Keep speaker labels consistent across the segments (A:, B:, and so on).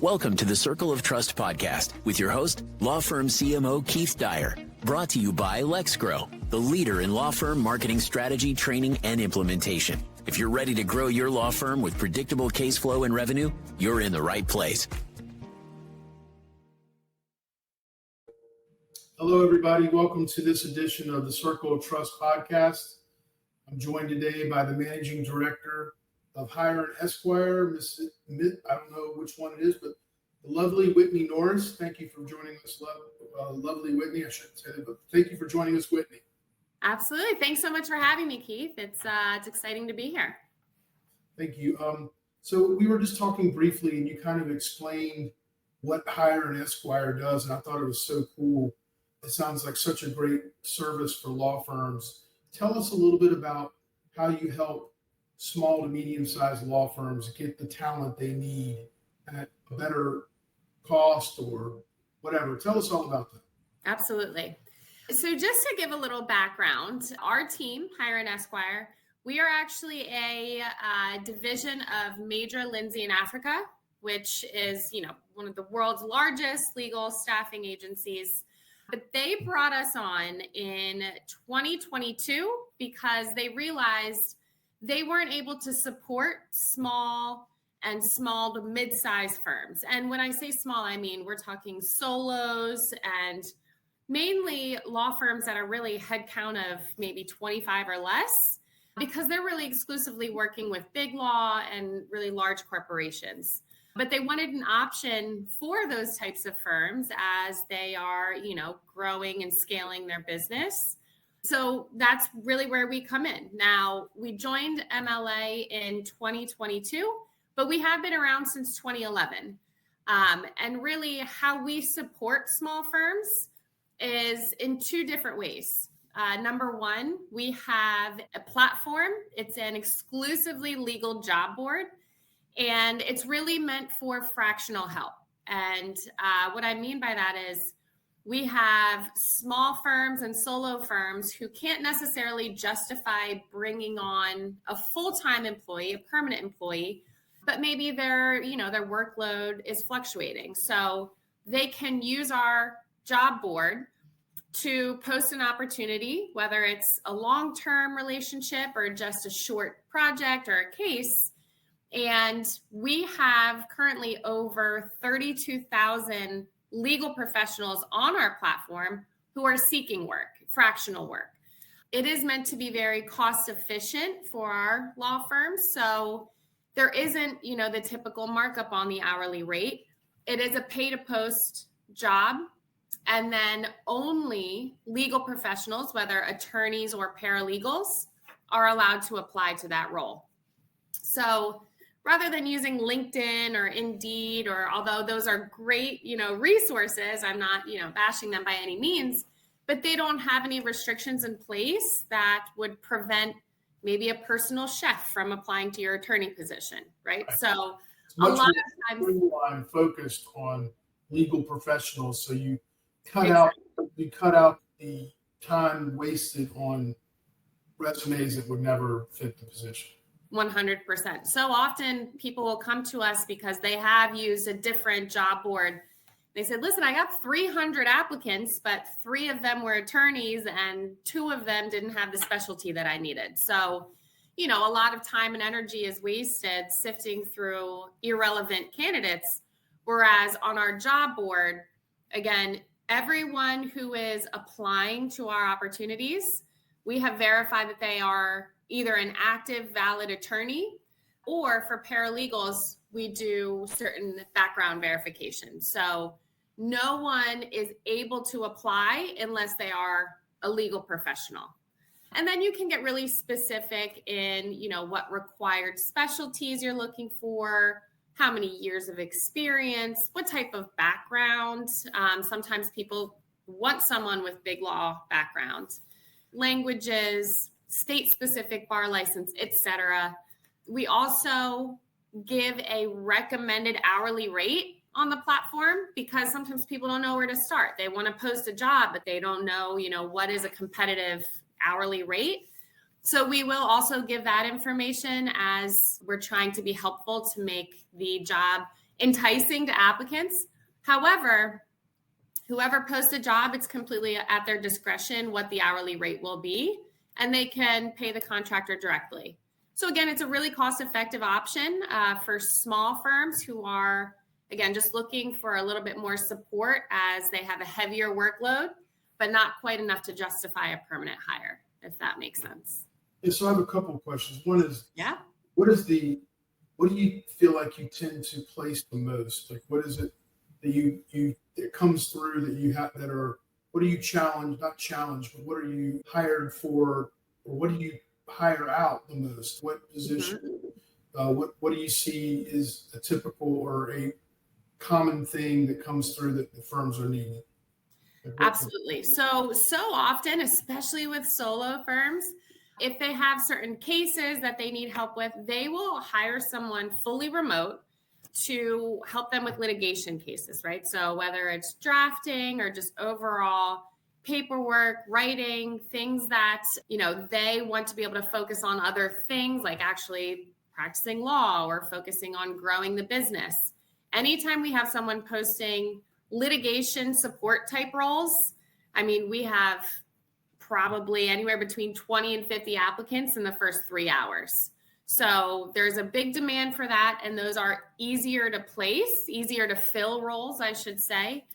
A: Welcome to the Circle of Trust podcast with your host, law firm CMO Keith Dyer. Brought to you by LexGrow, the leader in law firm marketing strategy, training, and implementation. If you're ready to grow your law firm with predictable case flow and revenue, you're in the right place.
B: Hello, everybody. Welcome to this edition of the Circle of Trust podcast. I'm joined today by the Managing Director of Hire and Esquire, I don't know which one it is, but the lovely Whitney Norris. Thank you for joining us, lovely Whitney. I shouldn't say that, but thank you for joining us, Whitney.
C: Absolutely. Thanks so much for having me, Keith. It's exciting to be here.
B: Thank you. So we were just talking briefly, and you kind of explained what Hire and Esquire does, and I thought it was so cool. It sounds like such a great service for law firms. Tell us a little bit about how you help small to medium-sized law firms get the talent they need at a better cost or whatever. Tell us all about that.
C: Absolutely. So just to give a little background, our team, Hire and Esquire, we are actually a division of Major Lindsay in Africa, which is, one of the world's largest legal staffing agencies. But they brought us on in 2022 because they realized they weren't able to support small to mid-sized firms. And when I say small, I mean, we're talking solos and mainly law firms that are really headcount of maybe 25 or less, because they're really exclusively working with big law and really large corporations. But they wanted an option for those types of firms as they are, growing and scaling their business. So that's really where we come in. Now, we joined MLA in 2022, but we have been around since 2011. And really how we support small firms is in two different ways. Number one, we have a platform. It's an exclusively legal job board, and it's really meant for fractional help. And what I mean by that is we have small firms and solo firms who can't necessarily justify bringing on a full-time employee, a permanent employee, but maybe their workload is fluctuating. So they can use our job board to post an opportunity, whether it's a long-term relationship or just a short project or a case. And we have currently over 32,000 legal professionals on our platform who are seeking work, fractional work. It is meant to be very cost efficient for our law firms. So there isn't, the typical markup on the hourly rate. It is a pay to post job. And then only legal professionals, whether attorneys or paralegals, are allowed to apply to that role. So rather than using LinkedIn or Indeed, or although those are great, resources, I'm not, bashing them by any means, but they don't have any restrictions in place that would prevent maybe a personal chef from applying to your attorney position, right? So a lot of times
B: I'm focused on legal professionals. So you cut out the time wasted on resumes that would never fit the position.
C: 100%. So often people will come to us because they have used a different job board. They said, listen, I got 300 applicants, but 3 of them were attorneys and 2 of them didn't have the specialty that I needed. So, a lot of time and energy is wasted sifting through irrelevant candidates. Whereas on our job board, again, everyone who is applying to our opportunities, we have verified that they are either an active, valid attorney, or for paralegals, we do certain background verification. So no one is able to apply unless they are a legal professional. And then you can get really specific in, what required specialties you're looking for, how many years of experience, what type of background. Sometimes people want someone with big law background, languages, state-specific bar license, etc. We also give a recommended hourly rate on the platform because sometimes people don't know where to start. They want to post a job, but they don't know, what is a competitive hourly rate. So we will also give that information as we're trying to be helpful to make the job enticing to applicants. However, whoever posts a job, it's completely at their discretion what the hourly rate will be, and they can pay the contractor directly. So again, it's a really cost-effective option for small firms who are, again, just looking for a little bit more support as they have a heavier workload, but not quite enough to justify a permanent hire, if that makes sense.
B: Yeah, so I have a couple of questions. One is,
C: Yeah.
B: what do you feel like you tend to place the most? Like, what is it that that comes through that you have that are, what do you not challenge, but what are you hired for, or what do you hire out the most? What position? What do you see is a typical or a common thing that comes through that the firms are needing?
C: Absolutely. So often, especially with solo firms, if they have certain cases that they need help with, they will hire someone fully remote to help them with litigation cases, right? So whether it's drafting or just overall paperwork, writing, things that, they want to be able to focus on other things like actually practicing law or focusing on growing the business. Anytime we have someone posting litigation support type roles, we have probably anywhere between 20 and 50 applicants in the first 3 hours. So there's a big demand for that. And those are easier to place, easier to fill roles, I should say.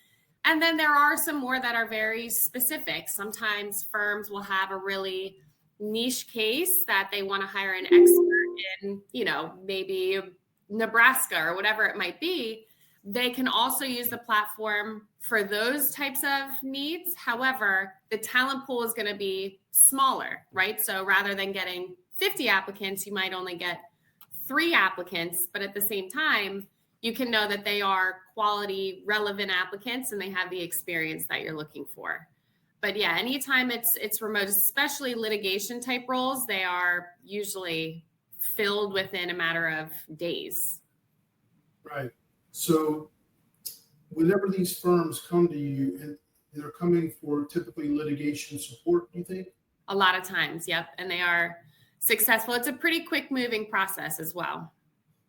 C: And then there are some more that are very specific. Sometimes firms will have a really niche case that they want to hire an expert in, maybe Nebraska or whatever it might be. They can also use the platform for those types of needs. However, the talent pool is going to be smaller, right? So rather than getting 50 applicants, you might only get 3 applicants, but at the same time, you can know that they are quality, relevant applicants and they have the experience that you're looking for. But yeah, anytime it's remote, especially litigation type roles, they are usually filled within a matter of days.
B: Right. So whenever these firms come to you and they're coming for typically litigation support, do you think?
C: A lot of times, yep. And they are successful. It's a pretty quick moving process as well.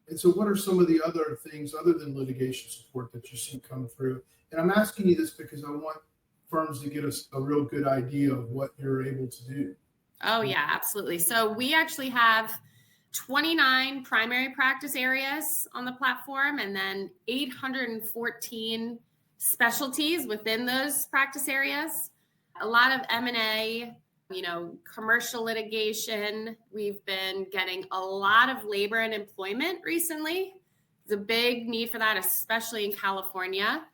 B: And so what are some of the other things other than litigation support that you see come through? And I'm asking you this because I want firms to get a real good idea of what you're able to do.
C: Oh, yeah, absolutely. So we actually have 29 primary practice areas on the platform and then 814 specialties within those practice areas. A lot of M&A, commercial litigation. We've been getting a lot of labor and employment recently. There's a big need for that, especially in California.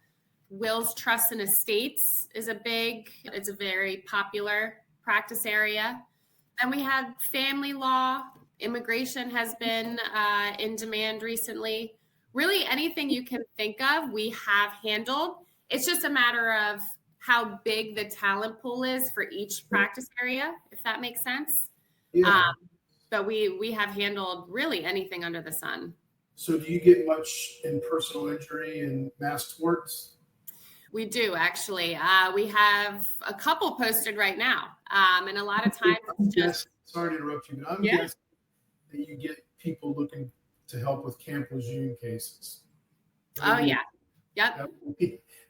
C: Wills, trusts, and estates it's a very popular practice area. And we have family law. Immigration has been in demand recently. Really anything you can think of, we have handled. It's just a matter of how big the talent pool is for each practice area, if that makes sense.
B: Yeah.
C: But we have handled really anything under the sun.
B: So do you get much in personal injury and mass torts?
C: We do, actually. We have a couple posted right now. And a lot of times it's just...
B: Sorry to interrupt you, but I'm guessing that you get people looking to help with Camp Lejeune cases.
C: Yeah. Yep.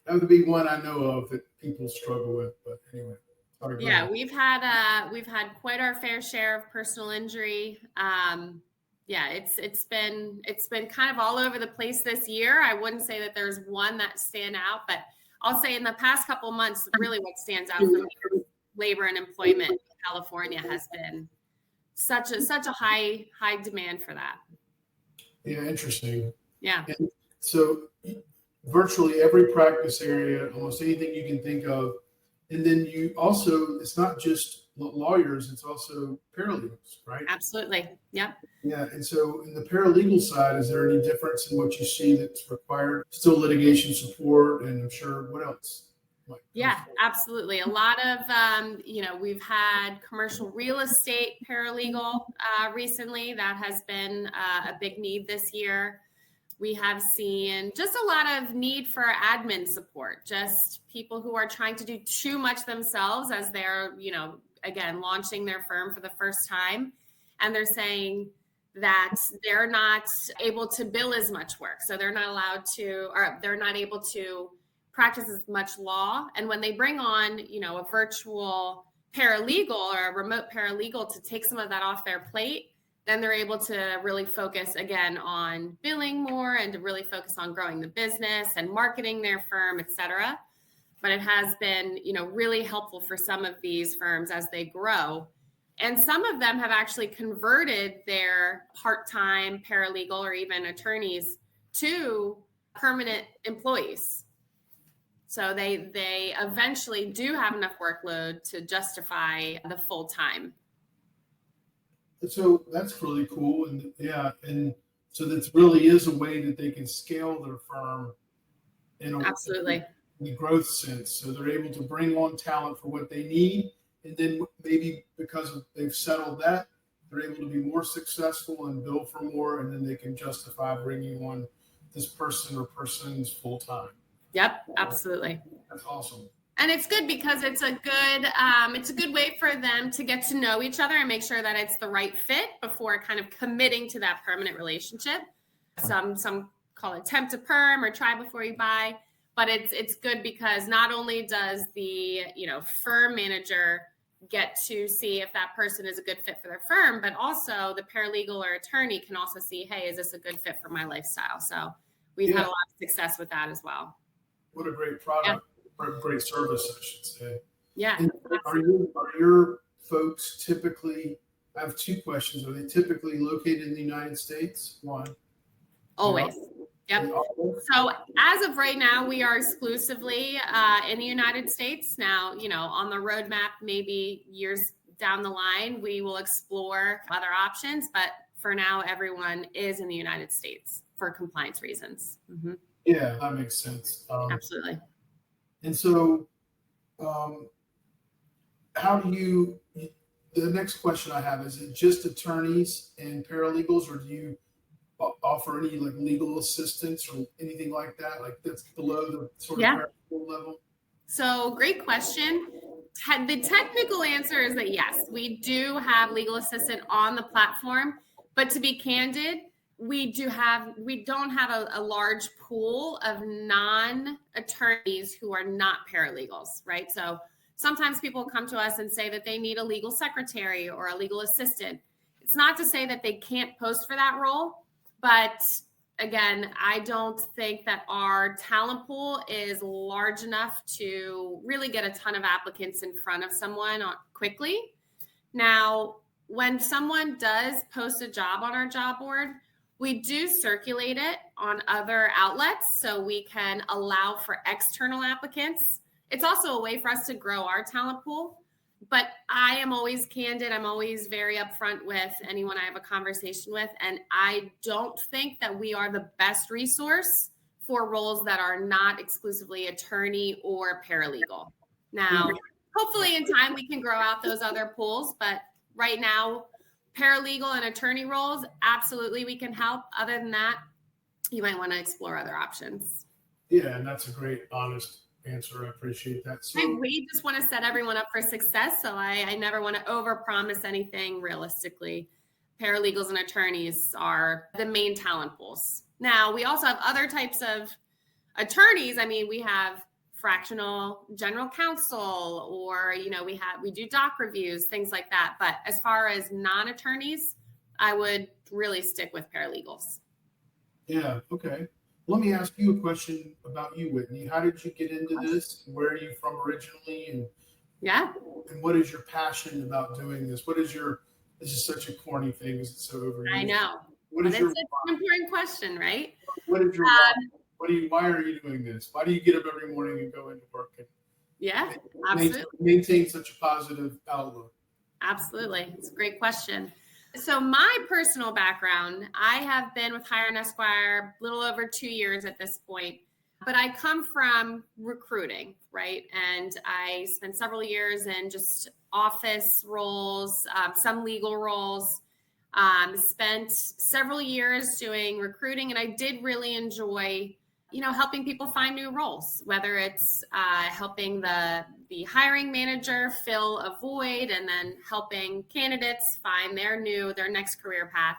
B: That would be one I know of that people struggle with, but anyway. Sorry,
C: yeah, we've had quite our fair share of personal injury. It's been kind of all over the place this year. I wouldn't say that there's one that stand out, but I'll say in the past couple of months, really what stands out for me is labor and employment in California has been such a high demand for that.
B: Yeah, interesting.
C: Yeah.
B: And so virtually every practice area, almost anything you can think of. And then you also, it's not just lawyers, it's also paralegals, right?
C: Absolutely. Yep.
B: Yeah. And so in the paralegal side, is there any difference in what you see that's required? Still litigation support, and I'm sure what else?
C: Yeah, absolutely. A lot of, we've had commercial real estate paralegal recently. That has been a big need this year. We have seen just a lot of need for admin support, just people who are trying to do too much themselves as they're, again, launching their firm for the first time. And they're saying, that they're not able to bill as much work. So they're not allowed to, or they're not able to practice as much law. And when they bring on, a virtual paralegal or a remote paralegal to take some of that off their plate, then they're able to really focus again on billing more and to really focus on growing the business and marketing their firm, et cetera. But it has been, really helpful for some of these firms as they grow. And some of them have actually converted their part-time paralegal or even attorneys to permanent employees. So they eventually do have enough workload to justify the full time.
B: So that's really cool. And so that really is a way that they can scale their firm
C: Absolutely.
B: In the growth sense. So they're able to bring on talent for what they need. And then maybe because they've settled that, they're able to be more successful and bill for more. And then they can justify bringing on this person or persons full time.
C: Yep, absolutely.
B: That's awesome.
C: And it's good because it's a good way for them to get to know each other and make sure that it's the right fit before kind of committing to that permanent relationship. Some call it temp to perm or try before you buy, but it's good because not only does the firm manager get to see if that person is a good fit for their firm, but also the paralegal or attorney can also see, hey, is this a good fit for my lifestyle? So we've had a lot of success with that as well.
B: What a great product, or a great service, I should say.
C: Yeah.
B: And are your folks typically, I have two questions. Are they typically located in the United States? One.
C: Always. Yep. So as of right now, we are exclusively in the United States. Now, on the roadmap, maybe years down the line, we will explore other options. But for now, everyone is in the United States for compliance reasons. Mm-hmm.
B: Yeah, that makes sense.
C: Absolutely.
B: And so how do you, the next question I have, is it just attorneys and paralegals, or do you offer any legal assistance or anything like that? Like that's below the sort of paralegal level?
C: So great question. The technical answer is that yes, we do have legal assistant on the platform, but to be candid, we don't have a large pool of non-attorneys who are not paralegals, right? So sometimes people come to us and say that they need a legal secretary or a legal assistant. It's not to say that they can't post for that role, but again, I don't think that our talent pool is large enough to really get a ton of applicants in front of someone quickly. Now, when someone does post a job on our job board, we do circulate it on other outlets so we can allow for external applicants. It's also a way for us to grow our talent pool. But I am always candid. I'm always very upfront with anyone I have a conversation with. And I don't think that we are the best resource for roles that are not exclusively attorney or paralegal. Now, hopefully in time we can grow out those other pools. But right now, paralegal and attorney roles, absolutely we can help. Other than that, you might want to explore other options.
B: Yeah, and that's a great, honest answer. I appreciate that. So
C: we just want to set everyone up for success. So I never want to overpromise anything realistically. Paralegals and attorneys are the main talent pools. Now, we also have other types of attorneys. I mean, we have fractional general counsel, or, we do doc reviews, things like that. But as far as non-attorneys, I would really stick with paralegals.
B: Yeah. Okay. Let me ask you a question about you, Whitney. How did you get into this? Where are you from originally? And what is your passion about doing this? This is such a corny thing. Is it so overused?
C: I know. It's an important question, right?
B: What is your why are you doing this? Why do you get up every morning and go into work and
C: absolutely.
B: maintain such a positive outlook?
C: Absolutely. It's a great question. So my personal background, I have been with Hire and Esquire a little over 2 years at this point, but I come from recruiting, right? And I spent several years in just office roles, some legal roles, spent several years doing recruiting, and I did really enjoy helping people find new roles, whether it's helping the hiring manager fill a void and then helping candidates find their next career path.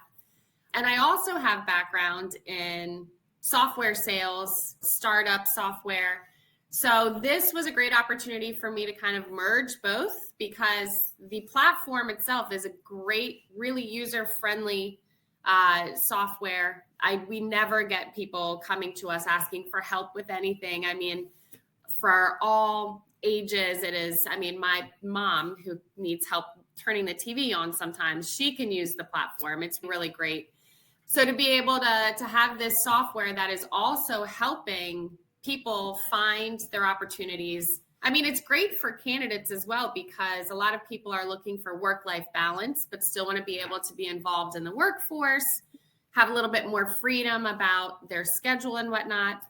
C: And I also have background in software sales, startup software. So this was a great opportunity for me to kind of merge both, because the platform itself is a great, really user-friendly software. We never get people coming to us asking for help with anything. I mean, for all ages, it is, I mean, my mom who needs help turning the TV on sometimes, she can use the platform. It's really great. So to be able to have this software that is also helping people find their opportunities. I mean, it's great for candidates as well, because a lot of people are looking for work-life balance, but still want to be able to be involved in the workforce, have a little bit more freedom about their schedule and whatnot.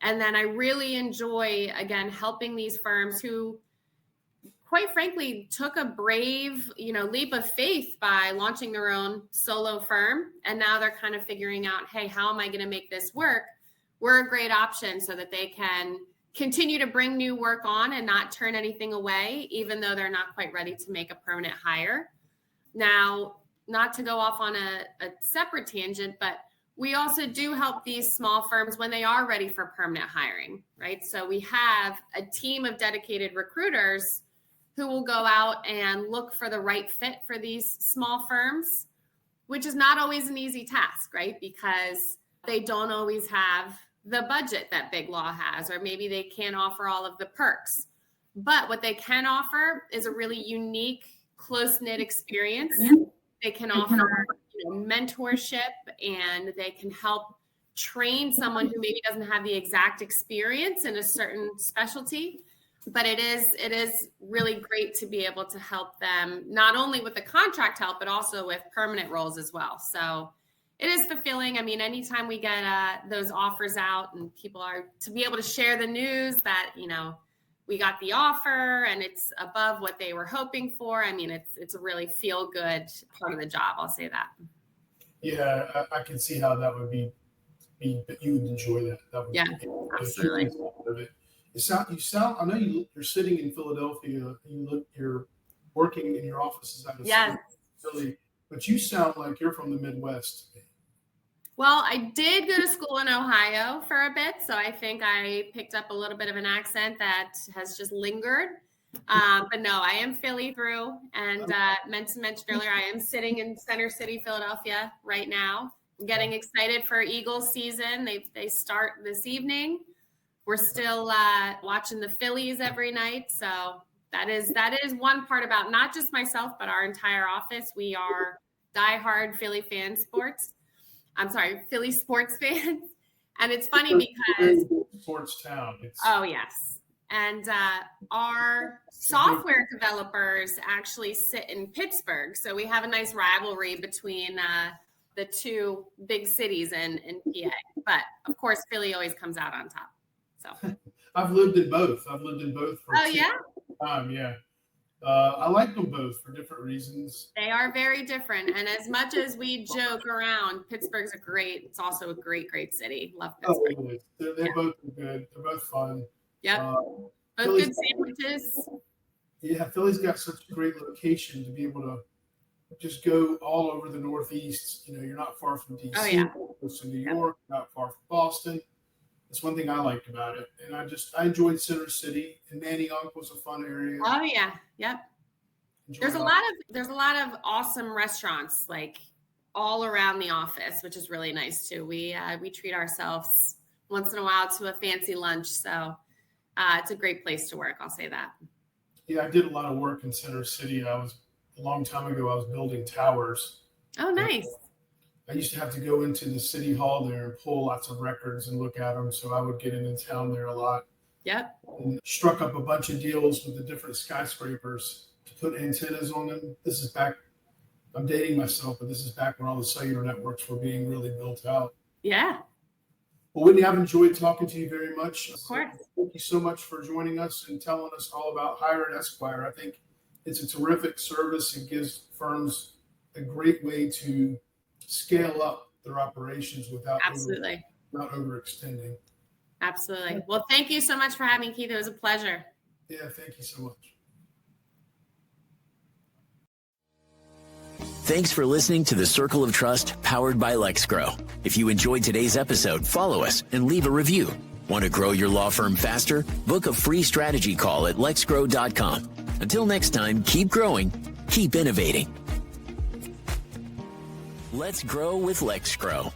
C: And then I really enjoy, again, helping these firms who, quite frankly, took a brave, leap of faith by launching their own solo firm. And now they're kind of figuring out, hey, how am I going to make this work? We're a great option so that they can continue to bring new work on and not turn anything away, even though they're not quite ready to make a permanent hire. Now, not to go off on a separate tangent, but we also do help these small firms when they are ready for permanent hiring, right? So we have a team of dedicated recruiters who will go out and look for the right fit for these small firms, which is not always an easy task, right? Because they don't always have the budget that Big Law has, or maybe they can't offer all of the perks. But what they can offer is a really unique, close-knit experience. They can offer mentorship, and they can help train someone who maybe doesn't have the exact experience in a certain specialty. But it is really great to be able to help them, not only with the contract help, but also with permanent roles as well. So it is fulfilling. I mean, anytime we get those offers out and people are to be able to share the news that, we got the offer and it's above what they were hoping for. I mean, it's a really feel good part of the job. I'll say that.
B: Yeah, I can see how that would be you would enjoy that. That would
C: Yeah,
B: be
C: absolutely.
B: You sound. I know you're sitting in Philadelphia. You're working in your offices out of Philly, but you sound like you're from the Midwest.
C: Well, I did go to school in Ohio for a bit, so I think I picked up a little bit of an accent that has just lingered. But no, I am Philly through, and meant to mention earlier, I am sitting in Center City, Philadelphia right now. I'm getting excited for Eagles season. They start this evening. We're still watching the Phillies every night, so that is one part about not just myself, but our entire office. We are diehard Philly sports fans. And it's funny because
B: sports town.
C: Oh, yes. And our software developers actually sit in Pittsburgh. So we have a nice rivalry between the two big cities in PA. But of course, Philly always comes out on top. So
B: I've lived in both. For time. Yeah. I like them both for different reasons.
C: They are very different. And as much as we joke around, Pittsburgh's it's also a great, great city. Love Pittsburgh.
B: Oh, they're both good. They're both fun.
C: Yep. Both good sandwiches.
B: Yeah, Philly's got such a great location to be able to just go all over the Northeast. You're not far from DC.
C: Oh, yeah.
B: Close to New York, not far from Boston. That's one thing I liked about it. And I enjoyed Center City, and Manayunk was a fun area.
C: Oh yeah. Yep. There's a lot of awesome restaurants like all around the office, which is really nice too. We treat ourselves once in a while to a fancy lunch. So it's a great place to work. I'll say that.
B: Yeah. I did a lot of work in Center City. A long time ago, I was building towers.
C: Oh, nice.
B: I used to have to go into the city hall there and pull lots of records and look at them. So I would get into town there a lot.
C: Yep.
B: And struck up a bunch of deals with the different skyscrapers to put antennas on them. This is back, I'm dating myself, but this is back when all the cellular networks were being really built out.
C: Yeah.
B: Well, Whitney, I've enjoyed talking to you very much.
C: Of course.
B: Thank you so much for joining us and telling us all about Hire and Esquire. I think it's a terrific service. It gives firms a great way to scale up their operations without not overextending.
C: Absolutely. Well, thank you so much for having me, Keith. It was a pleasure.
B: Yeah, thank you so much.
A: Thanks for listening to the Circle of Trust powered by LexGrow. If you enjoyed today's episode, follow us and leave a review. Want to grow your law firm faster? Book a free strategy call at lexgrow.com. Until next time, keep growing, keep innovating. Let's grow with LexGrow.